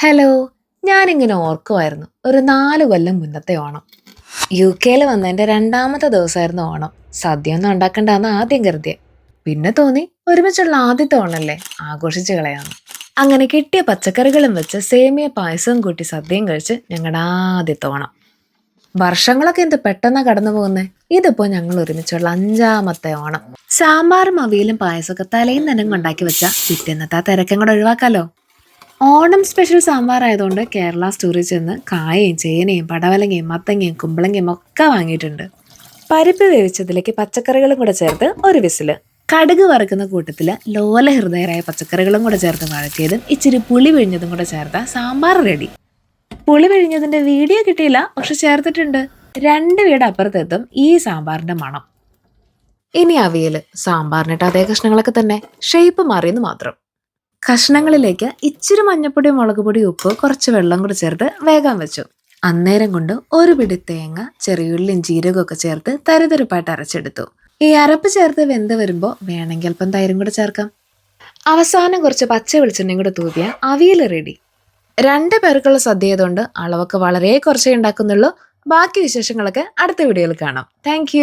Hello, ഞാനിങ്ങനെ ഓർക്കുമായിരുന്നു ഒരു 4 കൊല്ലം മുന്നത്തെ ഓണം. UK വന്നതിന്റെ രണ്ടാമത്തെ ദിവസമായിരുന്നു ഓണം. സദ്യ ഒന്നും ഉണ്ടാക്കണ്ടെന്ന് ആദ്യം കരുതിയെ. പിന്നെ തോന്നി ഒരുമിച്ചുള്ള ആദ്യത്തെ ഓണല്ലേ, ആഘോഷിച്ച് കളയാന്ന്. അങ്ങനെ കിട്ടിയ പച്ചക്കറികളും വെച്ച് സേമിയ പായസവും കൂട്ടി സദ്യയും കഴിച്ച് ഞങ്ങളുടെ ആദ്യത്തെ ഓണം. വർഷങ്ങളൊക്കെ എന്ത് പെട്ടെന്നാ കടന്നു പോകുന്നേ. ഇതിപ്പോ ഞങ്ങൾ ഒരുമിച്ചുള്ള 5-മത്തെ ഓണം. സാമ്പാറും അവിയലും പായസമൊക്കെ തലേന്ന് തന്നെ ഉണ്ടാക്കി വെച്ചാ പിറ്റേന്നത്തെ ആ തിരക്കും കൂടെ ഒഴിവാക്കാലോ. ഓണം സ്പെഷ്യൽ സാമ്പാർ ആയതുകൊണ്ട് കേരള സ്റ്റോറിൽ ചെന്ന് കായയും ചേനയും പടവലങ്ങയും മത്തങ്ങയും കുമ്പളങ്ങയും ഒക്കെ വാങ്ങിയിട്ടുണ്ട്. പരിപ്പ് വേവിച്ചതിലേക്ക് പച്ചക്കറികളും കൂടെ ചേർത്ത് ഒരു വിസില്. കടുക് വറുക്കുന്ന കൂട്ടത്തില് ലോലഹൃദയരായ പച്ചക്കറികളും കൂടെ ചേർത്ത് വഴറ്റിയതും ഇച്ചിരി പുളി പിഴിഞ്ഞതും കൂടെ ചേർത്ത സാമ്പാർ റെഡി. പുളി പിഴിഞ്ഞതിന്റെ വീഡിയോ കിട്ടിയില്ല, പക്ഷെ ചേർത്തിട്ടുണ്ട്. 2 വീട് അപ്പുറത്തെത്തും ഈ സാമ്പാറിന്റെ മണം. ഇനി അവിയല് സാമ്പാറിനിട്ട് അതേ കഷ്ണങ്ങളൊക്കെ തന്നെ, ഷേപ്പ് മാറിയെന്ന് മാത്രം. കഷ്ണങ്ങളിലേക്ക് ഇച്ചിരി മഞ്ഞപ്പൊടി മുളക് പൊടി ഉപ്പ് കുറച്ച് വെള്ളം കൂടി ചേർത്ത് വേഗം വെച്ചു. അന്നേരം കൊണ്ട് ഒരു പിടി തേങ്ങ ചെറിയുള്ളിയും ജീരകമൊക്കെ ചേർത്ത് തരിതരിപ്പായിട്ട് അരച്ചെടുത്തു. ഈ അരപ്പ് ചേർത്ത് വെന്ത് വരുമ്പോൾ വേണമെങ്കിൽ അല്പം തൈരും കൂടെ ചേർക്കാം. അവസാനം കുറച്ച് പച്ച വെളിച്ചെണ്ണയും കൂടെ തൂവിയ അവിയൽ റെഡി. 2 പേർക്കുള്ള സദ്യ ആയതുകൊണ്ട് അളവൊക്കെ വളരെ കുറച്ചേ ഉണ്ടാക്കുന്നുള്ളൂ. ബാക്കി വിശേഷങ്ങളൊക്കെ അടുത്ത വീഡിയോയിൽ കാണാം. താങ്ക്